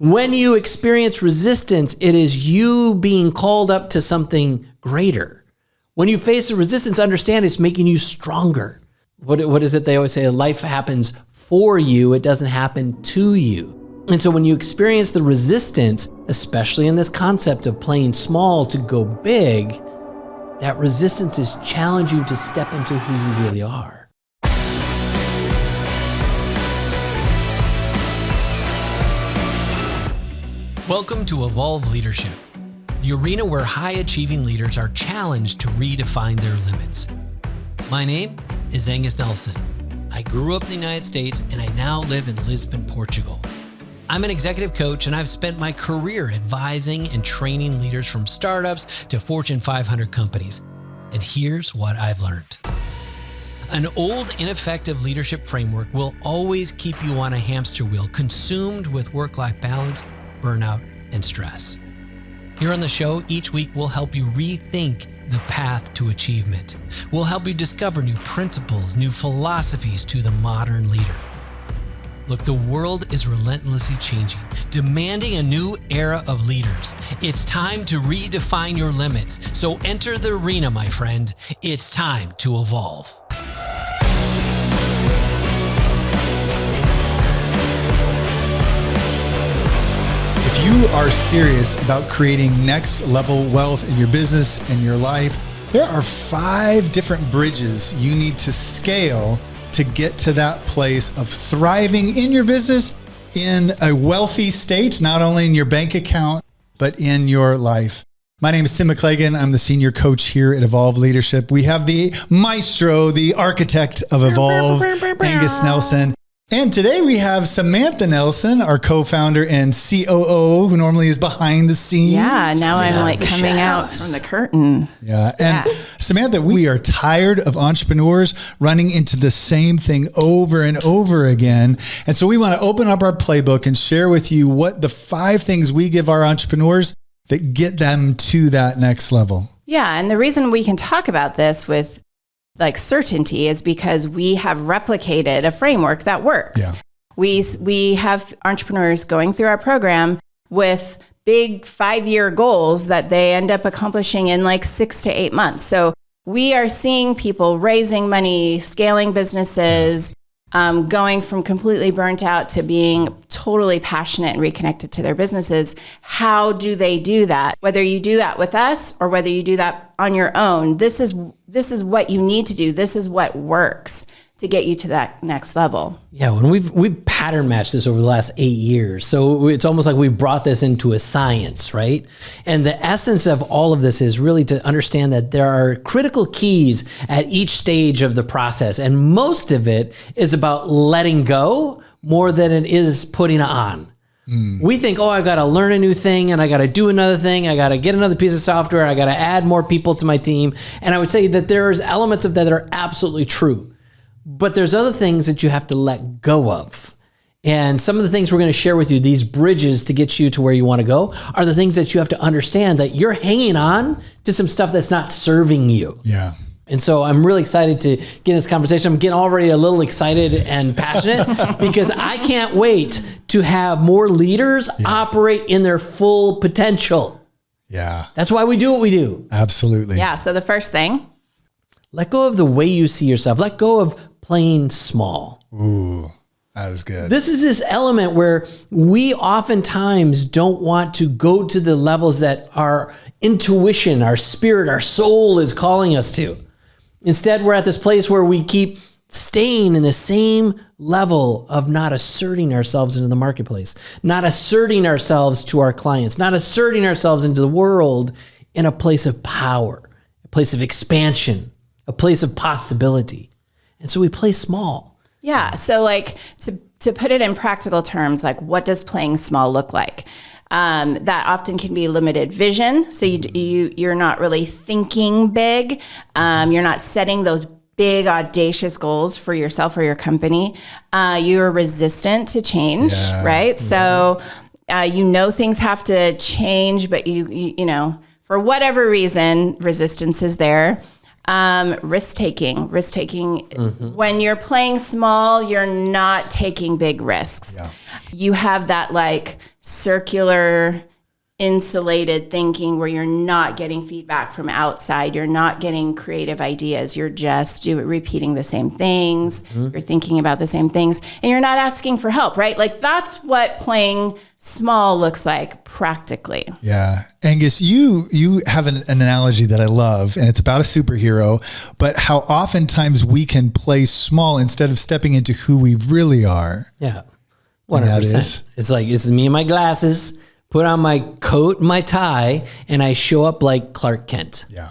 When you experience resistance, it is you being called up to something greater. When you face the resistance, understand it's making you stronger. What is it they always say? Life happens for you. It doesn't happen to you. And so when you experience the resistance, especially in this concept of playing small to go big, that resistance is challenging you to step into who you really are. Welcome to Evolve Leadership, the arena where high-achieving leaders are challenged to redefine their limits. My name is Angus. I grew up in the United States and I now live in Lisbon, Portugal. I'm an executive coach and I've spent my career advising and training leaders from startups to Fortune 500 companies. And here's what I've learned. An old, ineffective leadership framework will always keep you on a hamster wheel, consumed with work-life balance, burnout, and stress. Here on the show, each week we'll help you rethink the path to achievement. We'll help you discover new principles, new philosophies to the modern leader. Look, the world is relentlessly changing, demanding a new era of leaders. It's time to redefine your limits. So enter the arena, my friend. It's time to evolve. If you are serious about creating next level wealth in your business and your life, there are 5 different bridges you need to scale to get to that place of thriving in your business in a wealthy state, not only in your bank account, but in your life. My name is Timm McLagan. I'm the senior coach here at Evolve Leadership. We have the maestro, the architect of Evolve, Angus Nelson. And today we have Samantha Nelson, our co-founder and COO, who normally is behind the scenes. Yeah, now I'm like coming out from the curtain. Yeah, and Samantha, we are tired of entrepreneurs running into the same thing over and over again. And so we want to open up our playbook and share with you what the 5 things we give our entrepreneurs that get them to that next level. Yeah, and the reason we can talk about this with like certainty is because we have replicated a framework that works. Yeah. We have entrepreneurs going through our program with big 5-year goals that they end up accomplishing in like 6 to 8 months. So we are seeing people raising money, scaling businesses, going from completely burnt out to being totally passionate and reconnected to their businesses. How do they do that? Whether you do that with us or whether you do that on your own, this is what you need to do. This is what works to get you to that next level. Yeah, when we've pattern matched this over the last 8 years. So it's almost like we've brought this into a science, right? And the essence of all of this is really to understand that there are critical keys at each stage of the process. And most of it is about letting go more than it is putting on. We think, I've got to learn a new thing and I got to do another thing. I got to get another piece of software. I got to add more people to my team. And I would say that there's elements of that are absolutely true. But there's other things that you have to let go of. And some of the things we're going to share with you, these bridges to get you to where you want to go, are the things that you have to understand that you're hanging on to some stuff that's not serving you. Yeah. And so I'm really excited to get in this conversation. I'm getting already a little excited and passionate because I can't wait to have more leaders operate in their full potential. Yeah. That's why we do what we do. Absolutely. Yeah, so the first thing, let go of the way you see yourself. Let go of playing small. Ooh, that is good. This is this element where we oftentimes don't want to go to the levels that our intuition, our spirit, our soul is calling us to. Instead, we're at this place where we keep staying in the same level of not asserting ourselves into the marketplace, not asserting ourselves to our clients, not asserting ourselves into the world in a place of power, a place of expansion, a place of possibility. And so we play small. Yeah. So like to put it in practical terms, like what does playing small look like? That often can be limited vision. So you're not really thinking big. You're not setting those big audacious goals for yourself or your company. You're resistant to change, right? So things have to change, but you know, for whatever reason, resistance is there. Risk-taking. When you're playing small, you're not taking big risks. Yeah. You have that like circular, insulated thinking where you're not getting feedback from outside. You're not getting creative ideas. You're just repeating the same things. You're thinking about the same things, and you're not asking for help, right? Like that's what playing small looks like practically. Yeah. Angus, you have an analogy that I love, and it's about a superhero, but how oftentimes we can play small instead of stepping into who we really are. Yeah. 100%. It's like, it's me and my glasses, put on my coat and my tie, and I show up like Clark Kent. Yeah.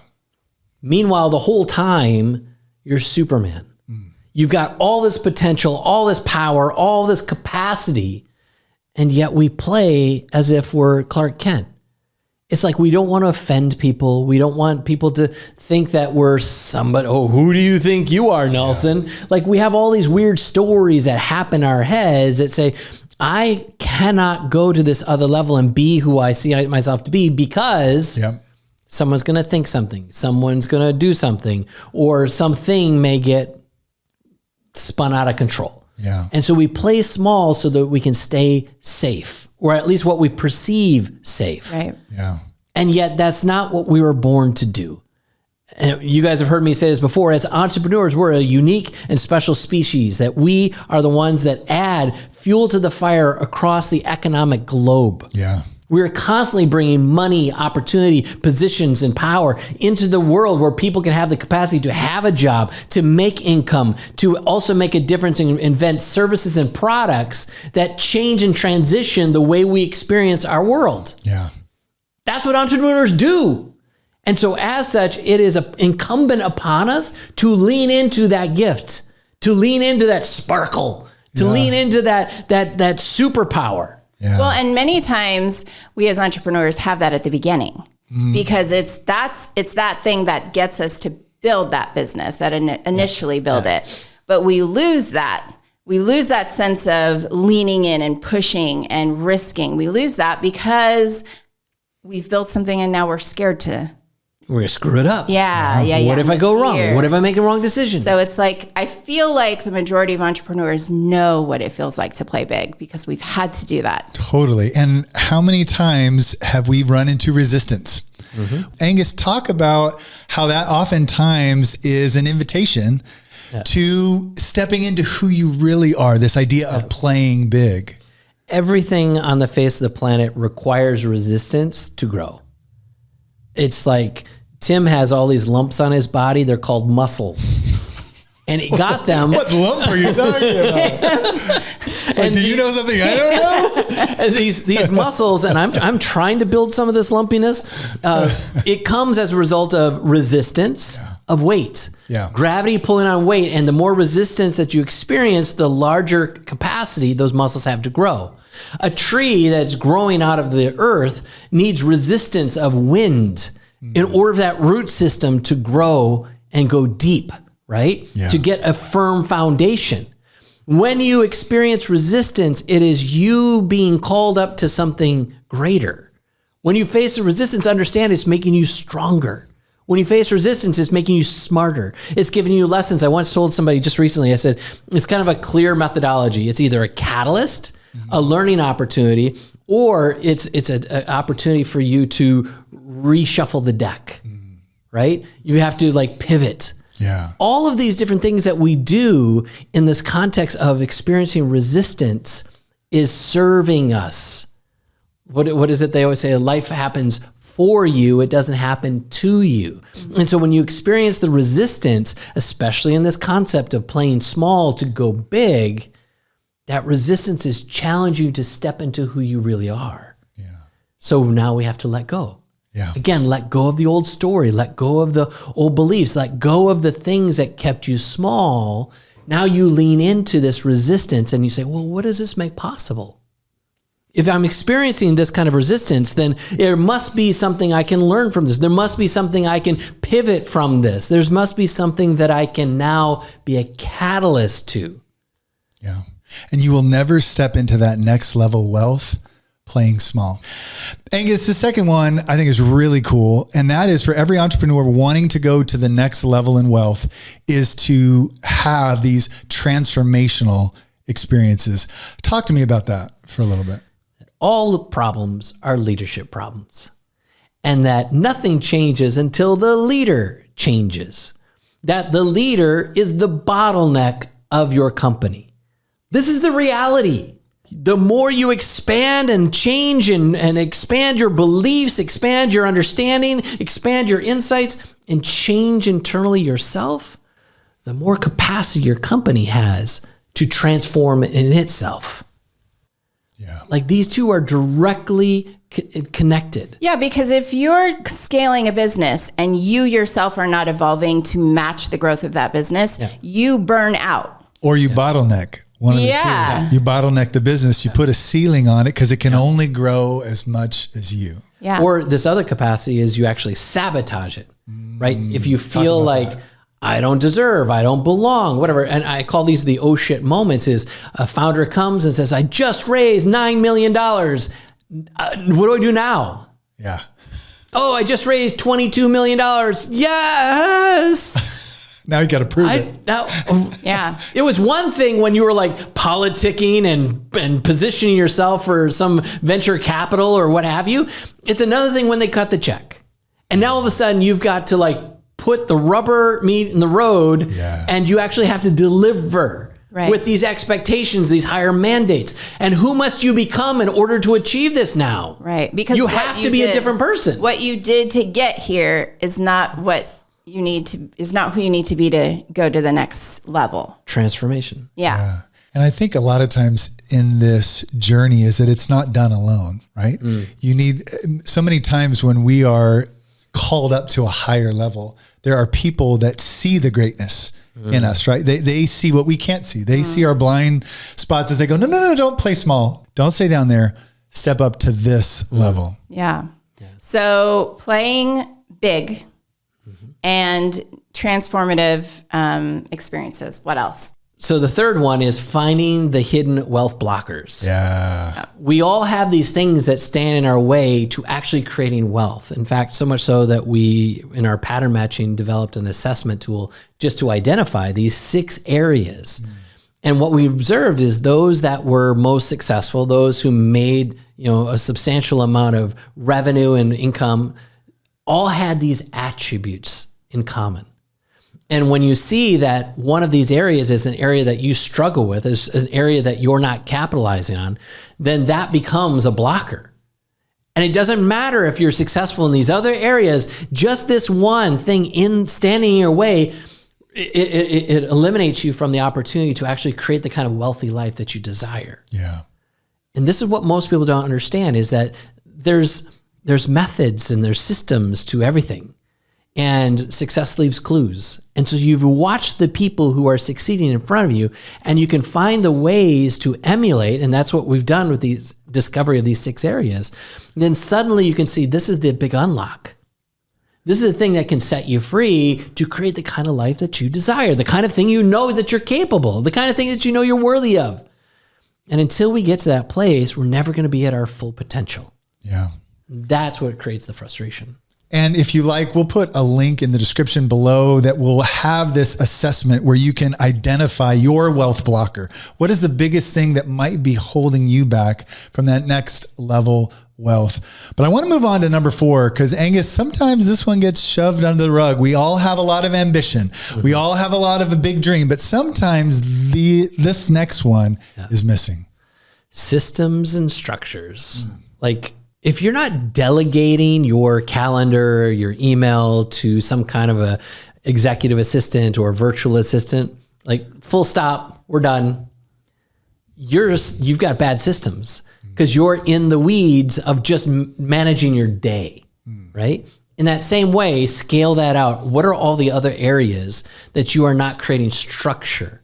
Meanwhile, the whole time, you're Superman. You've got all this potential, all this power, all this capacity, and yet we play as if we're Clark Kent. It's like we don't want to offend people. We don't want people to think that we're somebody. Oh, who do you think you are, Nelson? Yeah. Like we have all these weird stories that happen in our heads that say, I cannot go to this other level and be who I see myself to be because someone's going to think something, someone's going to do something, or something may get spun out of control. Yeah. And so we play small so that we can stay safe, or at least what we perceive safe. Right. Yeah. And yet that's not what we were born to do. And you guys have heard me say this before, as entrepreneurs, we're a unique and special species, that we are the ones that add fuel to the fire across the economic globe. Yeah. We're constantly bringing money, opportunity, positions, and power into the world where people can have the capacity to have a job, to make income, to also make a difference and invent services and products that change and transition the way we experience our world. Yeah. That's what entrepreneurs do. And so as such, it is incumbent upon us to lean into that gift, to lean into that sparkle, to lean into that superpower. Yeah. Well, and many times we as entrepreneurs have that at the beginning because it's that thing that gets us to build that business, that initially build it. But we lose that. We lose that sense of leaning in and pushing and risking. We lose that because we've built something and now we're scared to. We're going to screw it up. Yeah. What if I go wrong? What if I make a wrong decision? So it's like, I feel like the majority of entrepreneurs know what it feels like to play big because we've had to do that. Totally. And how many times have we run into resistance? Angus, talk about how that oftentimes is an invitation to stepping into who you really are, this idea of playing big. Everything on the face of the planet requires resistance to grow. It's like Timm has all these lumps on his body. They're called muscles. And he got them. What lump are you talking about? And do you know something I don't know? And these muscles, and I'm trying to build some of this lumpiness. It comes as a result of resistance of weight. Yeah. Gravity pulling on weight, and the more resistance that you experience, the larger capacity those muscles have to grow. A tree that's growing out of the earth needs resistance of wind in order for that root system to grow and go deep, right? Yeah. To get a firm foundation. When you experience resistance, it is you being called up to something greater. When you face a resistance, understand it's making you stronger. When you face resistance, it's making you smarter. It's giving you lessons. I once told somebody just recently, I said, it's kind of a clear methodology. It's either a catalyst, a learning opportunity, or it's an opportunity for you to reshuffle the deck, right? You have to like pivot. Yeah. All of these different things that we do in this context of experiencing resistance is serving us. What is it they always say? Life happens for you. It doesn't happen to you. And so when you experience the resistance, especially in this concept of playing small to go big, that resistance is challenging you to step into who you really are. Yeah. So now we have to let go. Yeah. Again, let go of the old story, let go of the old beliefs, let go of the things that kept you small. Now you lean into this resistance and you say, well, what does this make possible? If I'm experiencing this kind of resistance, then there must be something I can learn from this. There must be something I can pivot from this. There must be something that I can now be a catalyst to. Yeah. And you will never step into that next level wealth playing small. Angus, the second one I think is really cool. And that is for every entrepreneur wanting to go to the next level in wealth is to have these transformational experiences. Talk to me about that for a little bit. all problems are leadership problems, and that nothing changes until the leader changes, that the leader is the bottleneck of your company. This is the reality. The more you expand and change and expand your beliefs, expand your understanding, expand your insights, and change internally yourself, the more capacity your company has to transform in itself. Yeah. Like these two are directly connected. Yeah, because if you're scaling a business and you yourself are not evolving to match the growth of that business, you burn out. Or you bottleneck. One of the two. You bottleneck the business. You put a ceiling on it because it can only grow as much as you. Yeah. Or this other capacity is you actually sabotage it, right? If you feel like I don't deserve, I don't belong, whatever. And I call these the oh shit moments. Is a founder comes and says, I just raised $9 million. What do I do now? Yeah. Oh, I just raised $22 million. Yes. Now you got to prove it. Yeah. It was one thing when you were like politicking and positioning yourself for some venture capital or what have you. It's another thing when they cut the check. And now all of a sudden you've got to like put the rubber meet in the road and you actually have to deliver with these expectations, these higher mandates. And who must you become in order to achieve this now? Right. Because you have to be a different person. What you did to get here is not what you need to, is not who you need to be to go to the next level. Transformation. Yeah. And I think a lot of times in this journey is that it's not done alone, right? You need, so many times when we are called up to a higher level, there are people that see the greatness in us, right? They see what we can't see. They see our blind spots as they go, no, don't play small. Don't stay down there. Step up to this level. Yeah. So playing big and transformative experiences. What else? So the third one is finding the hidden wealth blockers. Yeah. We all have these things that stand in our way to actually creating wealth. In fact, so much so that we, in our pattern matching, developed an assessment tool just to identify these 6 areas. And what we observed is those that were most successful, those who made, a substantial amount of revenue and income, all had these attributes in common. And when you see that one of these areas is an area that you struggle with, is an area that you're not capitalizing on, then that becomes a blocker. And it doesn't matter if you're successful in these other areas, just this one thing standing in your way, it eliminates you from the opportunity to actually create the kind of wealthy life that you desire. Yeah. And this is what most people don't understand, is that there's methods and there's systems to everything. And success leaves clues. And so you've watched the people who are succeeding in front of you, and you can find the ways to emulate. And that's what we've done with these discovery of these 6 areas. And then suddenly you can see this is the big unlock. This is the thing that can set you free to create the kind of life that you desire, the kind of thing you know that you're capable, the kind of thing that you know you're worthy of. And until we get to that place, we're never going to be at our full potential. Yeah. That's what creates the frustration. And if you like, we'll put a link in the description below that will have this assessment where you can identify your wealth blocker. What is the biggest thing that might be holding you back from that next level wealth? But I want to move on to number 4, because Angus, sometimes this one gets shoved under the rug. We all have a lot of ambition. We all have a lot of a big dream, but sometimes this next one is missing. Systems and structures. Like, if you're not delegating your calendar, your email to some kind of a executive assistant or virtual assistant, like full stop, we're done. You've got bad systems because you're in the weeds of just managing your day, right? In that same way, scale that out. What are all the other areas that you are not creating structure?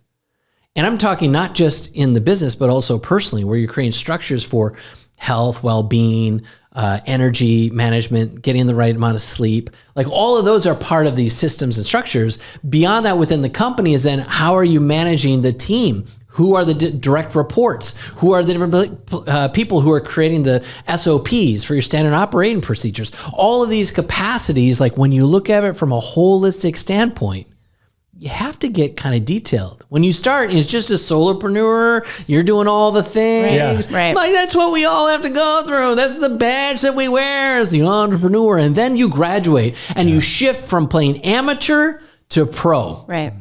And I'm talking not just in the business, but also personally, where you're creating structures for health, well-being, energy management, getting the right amount of sleep. Like all of those are part of these systems and structures. Beyond that, within the company is then how are you managing the team? Who are the direct reports? Who are the different people who are creating the SOPs for your standard operating procedures? All of these capacities, like when you look at it from a holistic standpoint, you have to get kind of detailed. When you start, it's just a solopreneur. You're doing all the things. Right. Like, that's what we all have to go through. That's the badge that we wear as the entrepreneur. And then you graduate and you shift from playing amateur to pro. Right.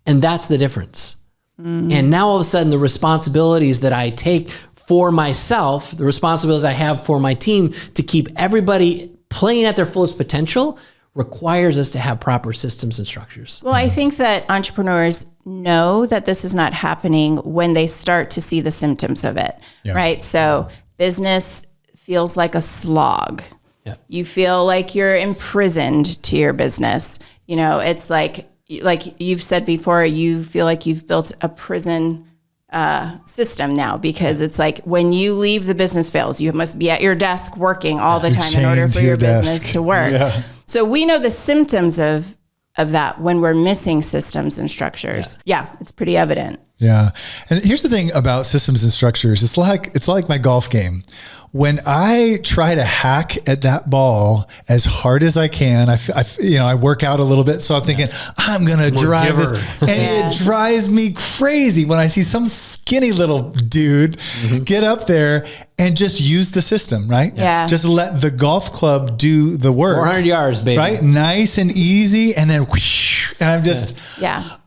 And that's the difference. And now all of a sudden, the responsibilities that I take for myself, the responsibilities I have for my team to keep everybody playing at their fullest potential requires us to have proper systems and structures. Well, I think that entrepreneurs know that this is not happening when they start to see the symptoms of it, right? So business feels like a slog. Yeah. You feel like you're imprisoned to your business. You know, it's like you've said before, you feel like you've built a prison system now, because it's like when you leave, the business fails. You must be at your desk working all the time in order for your business to work. Yeah. So we know the symptoms of that when we're missing systems and structures. Yeah, it's pretty evident. Yeah. And here's the thing about systems and structures. It's like my golf game. When I try to hack at that ball as hard as I can, I work out a little bit. So I'm thinking, I'm going to drive this. And it drives me crazy when I see some skinny little dude get up there and just use the system, right? Yeah. Just let the golf club do the work. 400 yards, baby. Right? Nice and easy. And then whoosh, and I'm just,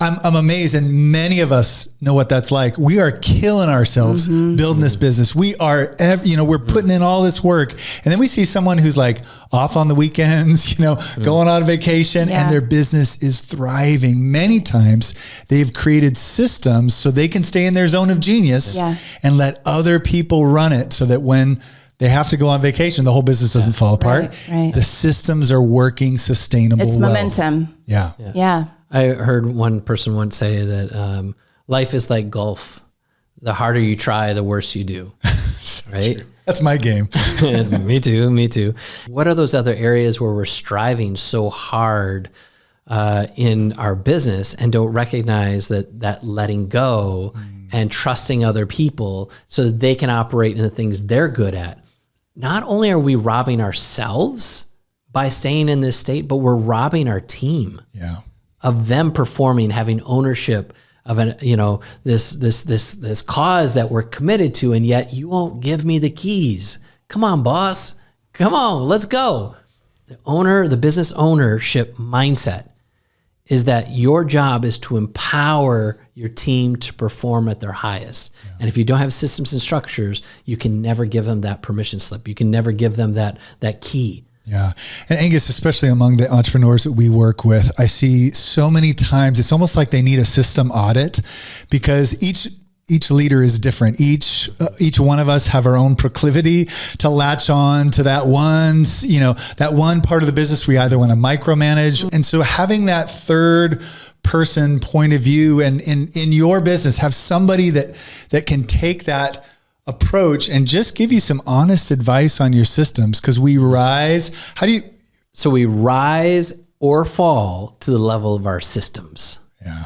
I'm amazed. And many of us know what that's like. We are killing ourselves building this business. We are, we're putting in all this work. And then we see someone who's like off on the weekends, going on vacation, and their business is thriving. Many times they've created systems so they can stay in their zone of genius and let other people run it, so that when they have to go on vacation, the whole business doesn't fall apart. Right. The systems are working sustainable. It's momentum. Yeah. I heard one person once say that life is like golf. The harder you try, the worse you do. So right? True. That's my game. Me too. What are those other areas where we're striving so hard in our business and don't recognize that letting go and trusting other people so that they can operate in the things they're good at? Not only are we robbing ourselves by staying in this state, but we're robbing our team of them performing, having ownership of this cause that we're committed to, and yet you won't give me the keys. Come on, boss. Come on, let's go. The business ownership mindset is that your job is to empower your team to perform at their highest. And if you don't have systems and structures, you can never give them that permission slip. You can never give them that key. Yeah. And Angus, especially among the entrepreneurs that we work with, I see so many times it's almost like they need a system audit, because each leader is different. Each one of us have our own proclivity to latch on to that one part of the business we either want to micromanage. And so having that third person point of view, and in your business, have somebody that can take that approach and just give you some honest advice on your systems, because we rise. So we rise or fall to the level of our systems. Yeah.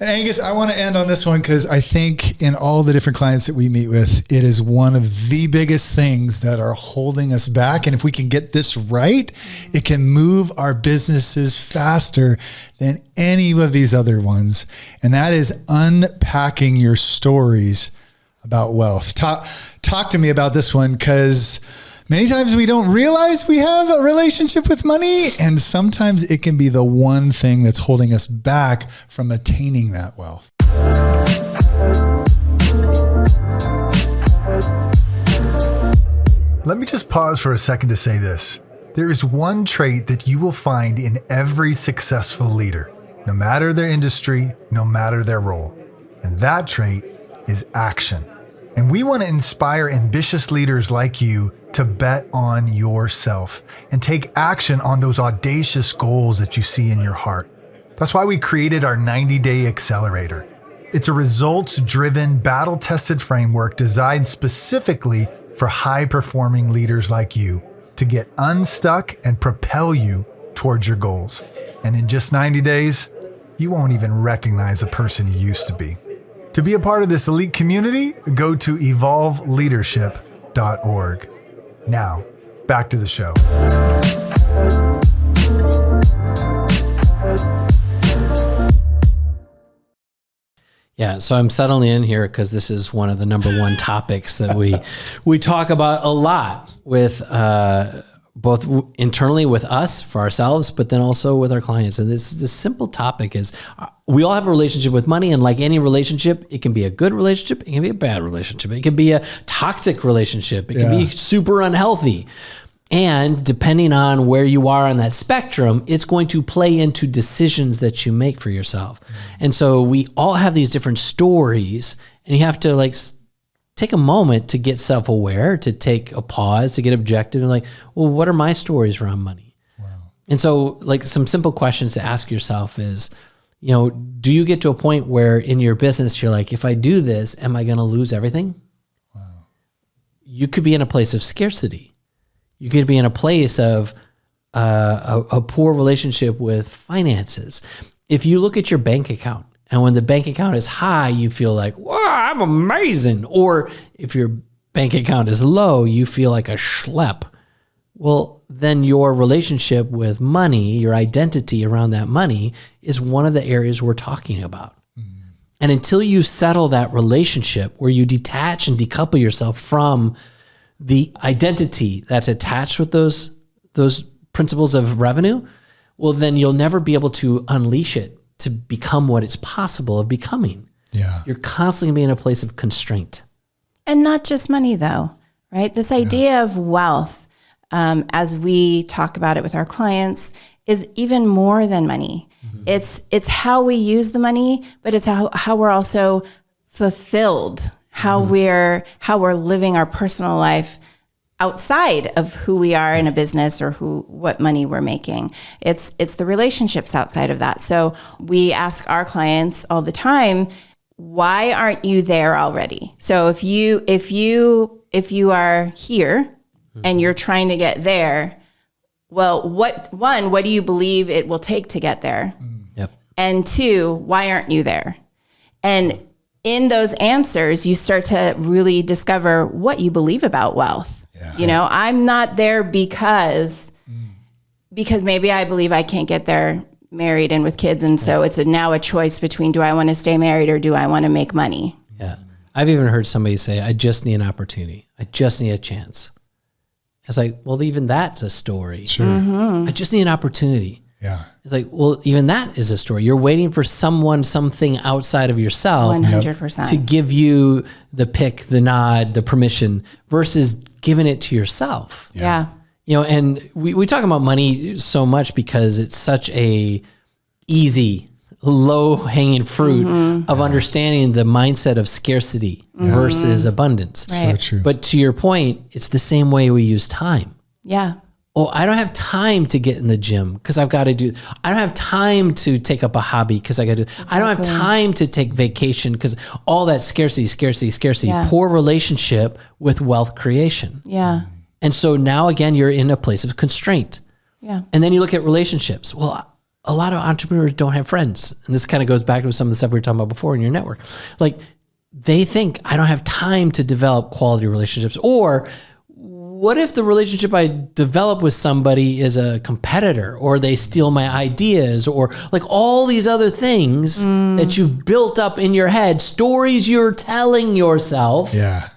And Angus, I want to end on this one, because I think in all the different clients that we meet with, it is one of the biggest things that are holding us back. And if we can get this right, it can move our businesses faster than any of these other ones. And that is unpacking your stories about wealth. Talk to me about this one, because many times we don't realize we have a relationship with money, and sometimes it can be the one thing that's holding us back from attaining that wealth. Let me just pause for a second to say this. There is one trait that you will find in every successful leader, no matter their industry, no matter their role. And that trait is action. And we want to inspire ambitious leaders like you to bet on yourself and take action on those audacious goals that you see in your heart. That's why we created our 90-day accelerator. It's a results-driven, battle-tested framework designed specifically for high-performing leaders like you to get unstuck and propel you towards your goals. And in just 90 days, you won't even recognize the person you used to be. To be a part of this elite community, go to evolveleadership.org. Now, back to the show. Yeah, so I'm settling in here because this is one of the number one topics that we talk about a lot with both internally with us for ourselves, but then also with our clients. And this simple topic is we all have a relationship with money, and like any relationship, it can be a good relationship, it can be a bad relationship, it can be a toxic relationship, it can be super unhealthy. And depending on where you are on that spectrum, it's going to play into decisions that you make for yourself. And so we all have these different stories, and you have to like take a moment to get self-aware, to take a pause, to get objective and like, well, what are my stories around money? Wow. And so like some simple questions to ask yourself is, you know, do you get to a point where in your business, you're like, if I do this, am I going to lose everything? Wow. You could be in a place of scarcity. You could be in a place of a poor relationship with finances. If you look at your bank account, and when the bank account is high, you feel like, wow, I'm amazing. Or if your bank account is low, you feel like a schlep. Well, then your relationship with money, your identity around that money is one of the areas we're talking about. Mm-hmm. And until you settle that relationship where you detach and decouple yourself from the identity that's attached with those principles of revenue, well, then you'll never be able to unleash it to become what it's possible of becoming. Yeah. You're constantly being in a place of constraint. And not just money though, right? This idea of wealth, as we talk about it with our clients, is even more than money. Mm-hmm. It's how we use the money, but it's how we're also fulfilled, how we're living our personal life outside of who we are in a business or what money we're making. It's the relationships outside of that. So we ask our clients all the time, why aren't you there already? So if you are here and you're trying to get there, well, what do you believe it will take to get there? Yep. And two, why aren't you there? And in those answers, you start to really discover what you believe about wealth. Yeah. You know, I'm not there because maybe I believe I can't get there married and with kids. And so it's now a choice between, do I want to stay married or do I want to make money? Yeah. I've even heard somebody say, I just need an opportunity. I just need a chance. It's like, well, even that's a story. Sure. Mm-hmm. I just need an opportunity. Yeah. It's like, well, even that is a story. You're waiting for something outside of yourself 100% to give you the pick, the nod, the permission versus giving it to yourself. Yeah. You know, and we talk about money so much because it's such a easy, low hanging fruit of understanding the mindset of scarcity versus abundance. Right. So true. But to your point, it's the same way we use time. Yeah. Oh, I don't have time to get in the gym because I've got to do. I don't have time to take up a hobby because I got to. Exactly. I don't have time to take vacation because all that scarcity. Yeah. Poor relationship with wealth creation. Yeah. And so now again, you're in a place of constraint. Yeah. And then you look at relationships. Well, a lot of entrepreneurs don't have friends, and this kind of goes back to some of the stuff we were talking about before in your network. Like they think I don't have time to develop quality relationships, or what if the relationship I develop with somebody is a competitor, or they steal my ideas, or like all these other things that you've built up in your head, stories you're telling yourself. Yeah.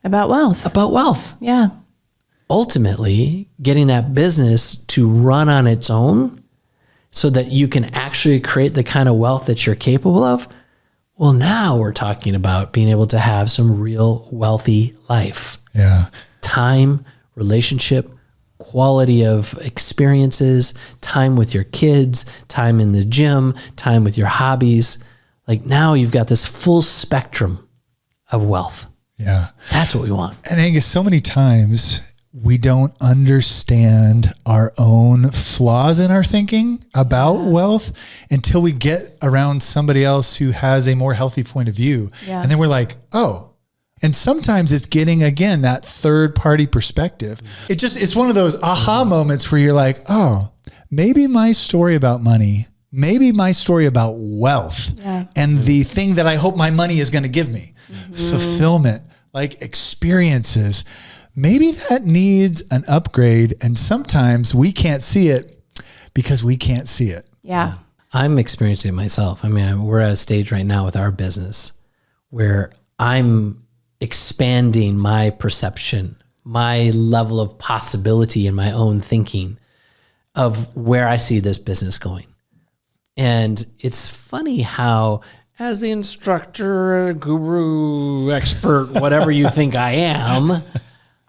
About wealth. Yeah. Ultimately, getting that business to run on its own so that you can actually create the kind of wealth that you're capable of. Well, now we're talking about being able to have some real wealthy life. Yeah. Time, relationship, quality of experiences, time with your kids, time in the gym, time with your hobbies. Like now you've got this full spectrum of wealth. Yeah. That's what we want. And Angus, so many times we don't understand our own flaws in our thinking about wealth until we get around somebody else who has a more healthy point of view. Yeah. And then we're like, oh. And sometimes it's getting, again, that third party perspective. It's one of those aha moments where you're like, oh, maybe my story about money, maybe my story about wealth and the thing that I hope my money is going to give me, fulfillment, like experiences, maybe that needs an upgrade. And sometimes we can't see it because we can't see it. Yeah. I'm experiencing it myself. I mean, we're at a stage right now with our business where I'm expanding my perception, my level of possibility in my own thinking of where I see this business going. And it's funny how, as the instructor, guru, expert, whatever you think I am,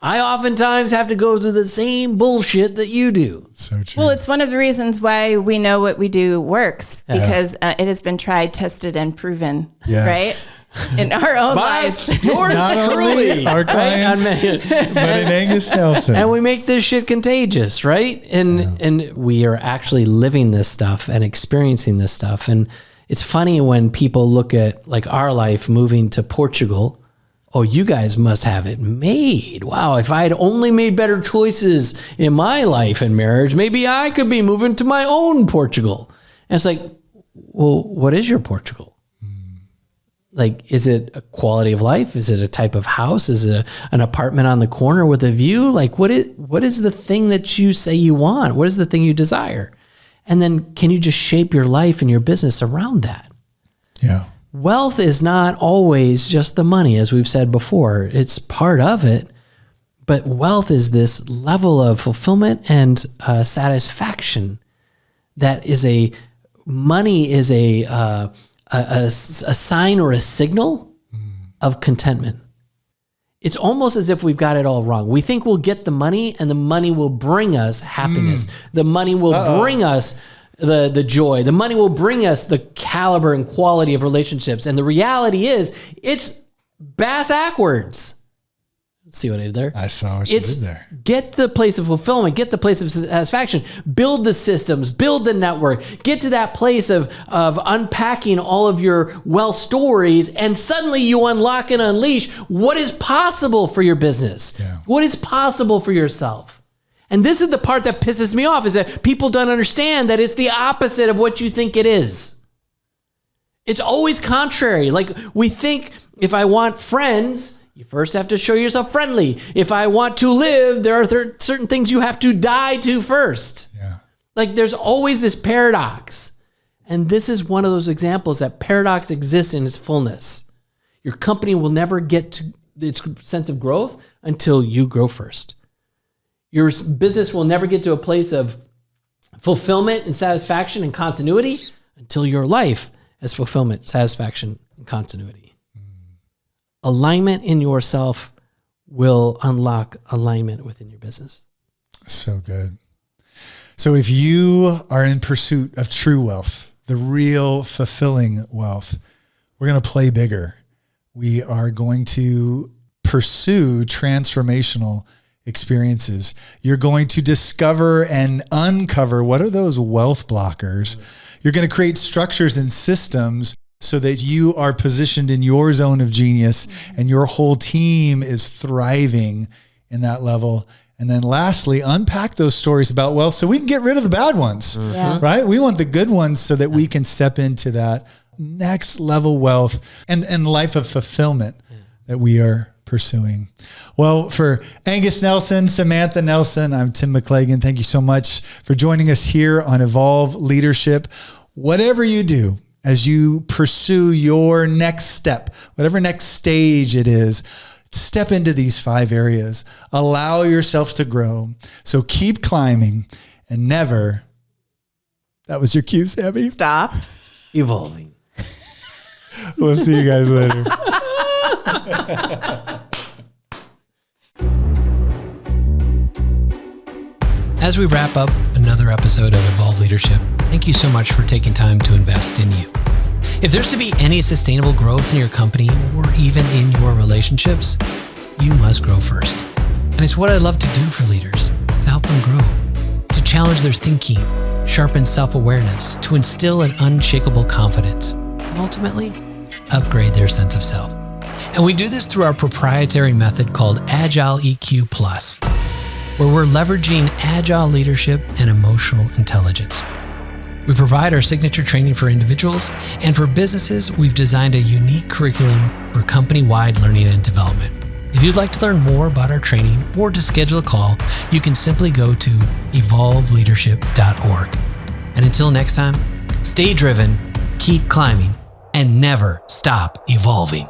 I oftentimes have to go through the same bullshit that you do. So true. Well, it's one of the reasons why we know what we do works, because it has been tried, tested, and proven, right? In our own lives. Yours Not truly. only our clients, but in Angus Nelson. And we make this shit contagious, right? And we are actually living this stuff and experiencing this stuff. And it's funny when people look at like our life moving to Portugal. Oh, you guys must have it made. Wow, if I had only made better choices in my life and marriage, maybe I could be moving to my own Portugal. And it's like, well, what is your Portugal? Like, is it a quality of life? Is it a type of house? Is it an apartment on the corner with a view? Like, what is the thing that you say you want? What is the thing you desire? And then can you just shape your life and your business around that? Yeah. Wealth is not always just the money, as we've said before. It's part of it. But wealth is this level of fulfillment and satisfaction that is money is a sign or a signal of contentment. It's almost as if we've got it all wrong. We think we'll get the money and the money will bring us happiness. The money will bring us the joy. The money will bring us the caliber and quality of relationships. And the reality is it's bass-ackwards. See what I did there? I saw what you did there. Get the place of fulfillment, get the place of satisfaction, build the systems, build the network, get to that place of unpacking all of your wealth stories, and suddenly you unlock and unleash what is possible for your business, what is possible for yourself. And this is the part that pisses me off, is that people don't understand that it's the opposite of what you think it is. It's always contrary. Like, we think if I want friends, you first have to show yourself friendly. If I want to live, there are certain things you have to die to first. Yeah. Like, there's always this paradox. And this is one of those examples that paradox exists in its fullness. Your company will never get to its sense of growth until you grow first. Your business will never get to a place of fulfillment and satisfaction and continuity until your life has fulfillment, satisfaction, and continuity. Alignment in yourself will unlock alignment within your business. So good. So if you are in pursuit of true wealth, the real fulfilling wealth, we're going to play bigger. We are going to pursue transformational experiences. You're going to discover and uncover what are those wealth blockers. You're going to create structures and systems so that you are positioned in your zone of genius and your whole team is thriving in that level. And then lastly, unpack those stories about wealth so we can get rid of the bad ones, right? We want the good ones so that we can step into that next level wealth and life of fulfillment that we are pursuing. Well, for Angus Nelson, Samantha Nelson, I'm Timm McLagan. Thank you so much for joining us here on Evolve Leadership. Whatever you do, as you pursue your next step, whatever next stage it is, step into these 5 areas. Allow yourselves to grow. So keep climbing and never, that was your cue, Sammy? Stop. Evolving. We'll see you guys later. As we wrap up another episode of Evolve Leadership, thank you so much for taking time to invest in you. If there's to be any sustainable growth in your company or even in your relationships, you must grow first. And it's what I love to do for leaders, to help them grow, to challenge their thinking, sharpen self-awareness, to instill an unshakable confidence, and ultimately upgrade their sense of self. And we do this through our proprietary method called Agile EQ Plus, where we're leveraging agile leadership and emotional intelligence. We provide our signature training for individuals, and for businesses, we've designed a unique curriculum for company-wide learning and development. If you'd like to learn more about our training or to schedule a call, you can simply go to evolveleadership.org. And until next time, Stay driven, keep climbing, and never stop evolving.